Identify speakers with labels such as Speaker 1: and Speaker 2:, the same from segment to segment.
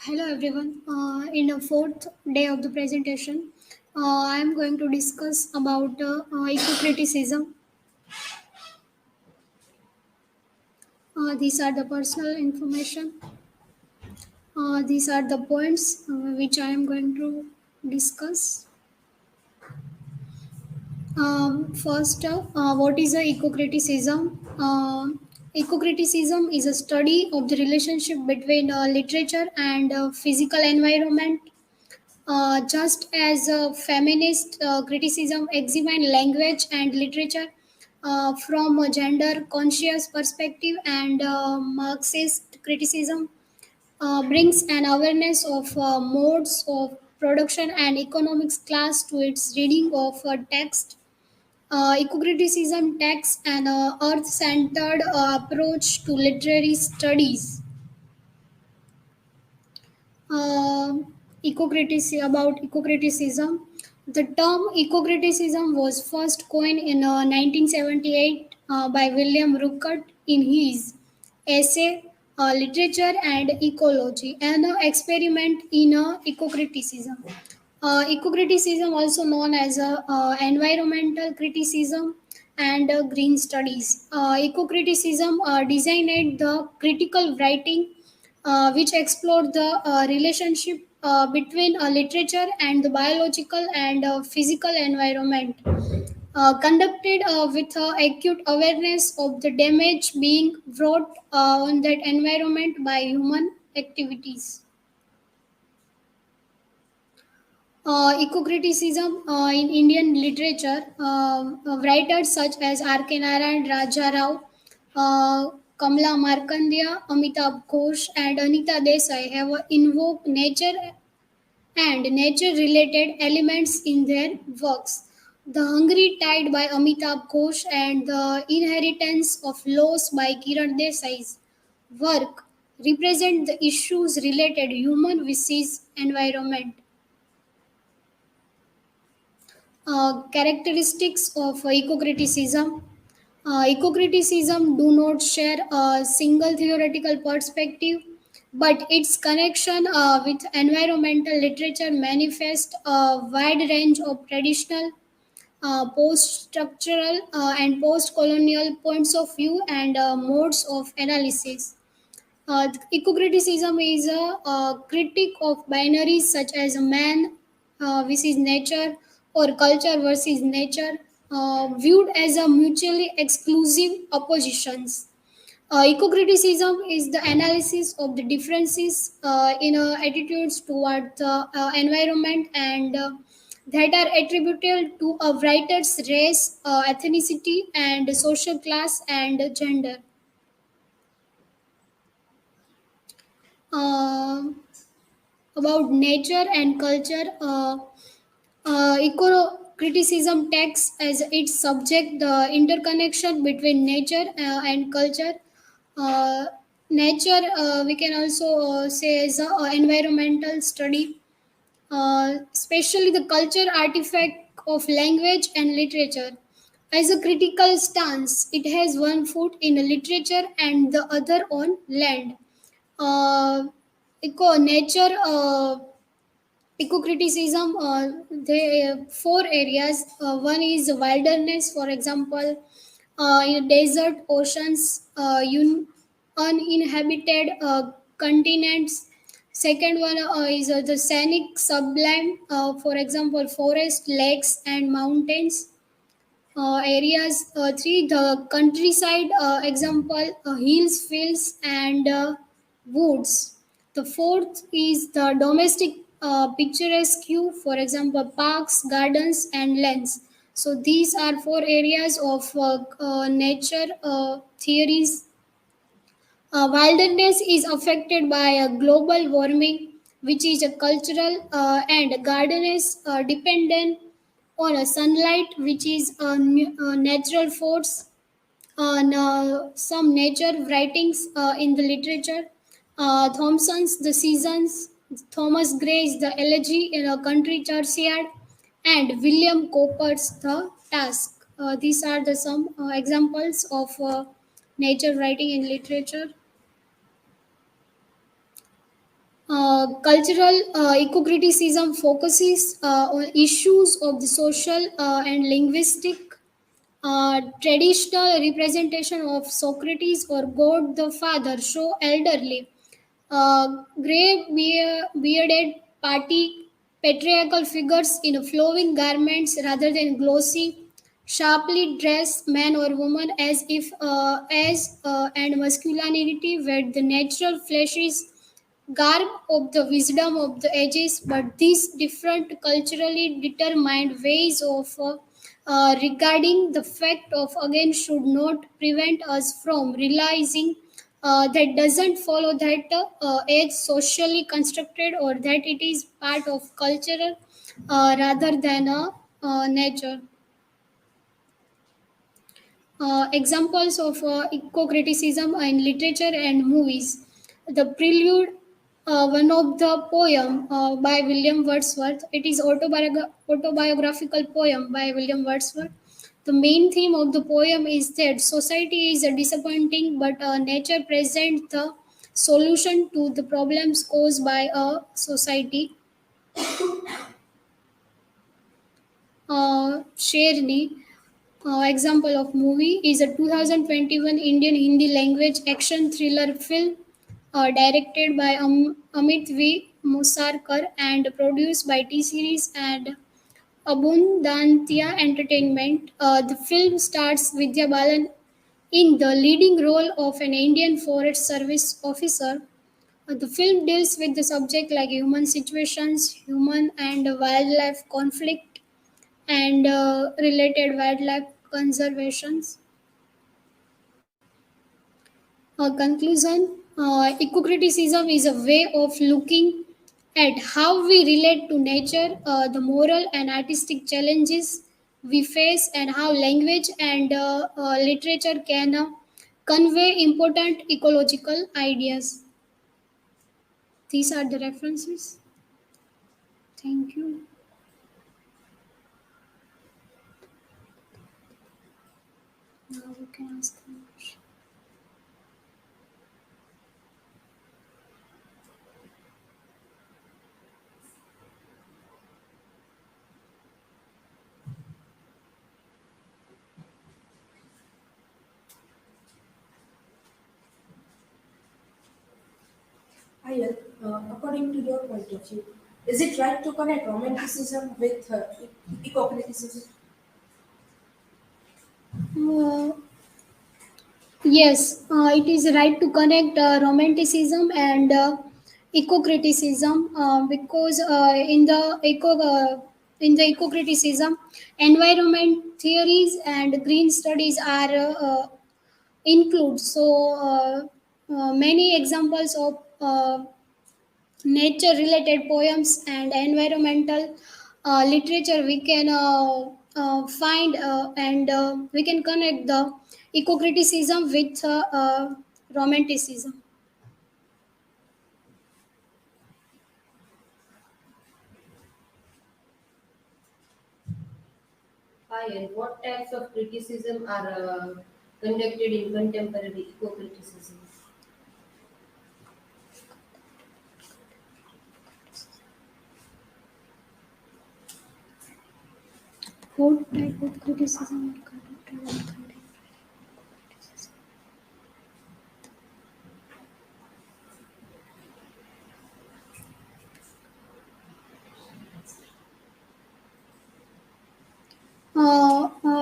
Speaker 1: Hello everyone. In the fourth day of the presentation, I am going to discuss about eco-criticism. These are the personal information. These are the points which I am going to discuss. First, what is a eco-criticism? Eco-criticism is a study of the relationship between literature and physical environment. Just as feminist criticism examine language and literature from a gender conscious perspective, and Marxist criticism brings an awareness of modes of production and economics class to its reading of text. Eco-criticism takes an earth-centered approach to literary studies. uh, eco-criticism. The term eco-criticism was first coined in 1978 by William Ruckert in his essay Literature and Ecology, an experiment in eco-criticism. Eco-criticism, also known as environmental criticism and green studies. Eco-criticism designed the critical writing which explored the relationship between literature and the biological and physical environment, conducted with acute awareness of the damage being wrought on that environment by human activities. Eco-criticism in Indian literature, writers such as R.K. Narayan, Raja Rao, Kamla Markandeya, Amitabh Ghosh, and Anita Desai have invoked nature and nature related elements in their works. The Hungry Tide by Amitabh Ghosh and The Inheritance of Loss by Kiran Desai's work represent the issues related human versus environment. Characteristics of eco-criticism. Eco-criticism do not share a single theoretical perspective, but its connection with environmental literature manifests a wide range of traditional, post-structural, and post-colonial points of view and modes of analysis. Eco-criticism is a critique of binaries such as man versus nature or culture versus nature, viewed as a mutually exclusive oppositions. Eco-criticism is the analysis of the differences in attitudes toward the environment and that are attributable to a writer's race, ethnicity, and social class and gender. Uh, about nature and culture. Eco criticism takes as its subject the interconnection between nature and culture. Uh, Nature, we can also say, is an environmental study, especially the culture artifact of language and literature. As a critical stance, it has one foot in literature and the other on land. Eco nature. Eco-criticism, there four areas. One is wilderness, for example, in desert, oceans, uninhabited continents. Second one is the scenic sublime, for example, forest, lakes, and mountains areas. Three, the countryside, example, hills, fields, and woods. The fourth is the domestic picturesque, for example, parks, gardens, and lands. So these are four areas of nature theories. Wilderness is affected by global warming, which is a cultural, and gardeners dependent on sunlight, which is a natural force. On some nature writings in the literature, Thompson's The Seasons, Thomas Gray's The Elegy in a Country Churchyard, and William Cowper's The Task. These are the some examples of nature writing in literature. Cultural eco-criticism focuses on issues of the social and linguistic traditional representation of Socrates or God the Father show elderly, bearded party patriarchal figures in flowing garments rather than glossy, sharply dressed man or woman as if as and masculinity were the natural flesh is garb of the wisdom of the ages, but these different culturally determined ways of regarding the fact of again should not prevent us from realizing that doesn't follow that age socially constructed or that it is part of cultural rather than a nature. Examples of eco-criticism in literature and movies. The Prelude, one of the poem by William Wordsworth. It is autobiographical poem by William Wordsworth. The main theme of the poem is that society is disappointing, but nature presents the solution to the problems caused by a society. Sherni, example of movie is a 2021 Indian Hindi language action thriller film directed by Amit V. Musarkar and produced by T Series and Abundantia Entertainment. The film stars Vidya Balan in the leading role of an Indian Forest Service officer. The film deals with the subject like human situations, human and wildlife conflict, and related wildlife conservations. Conclusion, eco-criticism is a way of looking at how we relate to nature, the moral and artistic challenges we face, and how language and literature can convey important ecological ideas. These are the references. Thank you. Now we can ask the question.
Speaker 2: Ayal, according to your point of view, is it right to connect romanticism with eco-criticism?
Speaker 1: Uh, Yes, it is right to connect romanticism and eco-criticism because in the eco-criticism, environment theories and green studies are include. So many examples of nature related poems and environmental literature we can find and we can connect the eco-criticism with romanticism.
Speaker 3: Hi, and what types of criticism are conducted in contemporary eco-criticism?
Speaker 1: What type of criticism are conducted in contemporary criticism?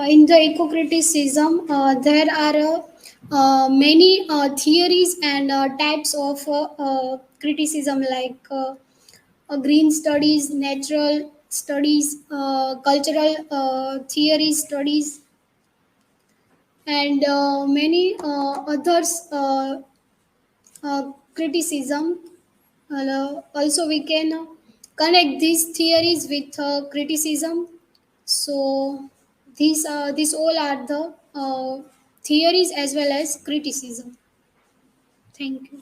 Speaker 1: In the eco-criticism, there are many theories and types of criticism like green studies, natural studies, cultural theory studies, and many others criticism. Also, we can connect these theories with criticism. So, these all are the theories as well as criticism. Thank you.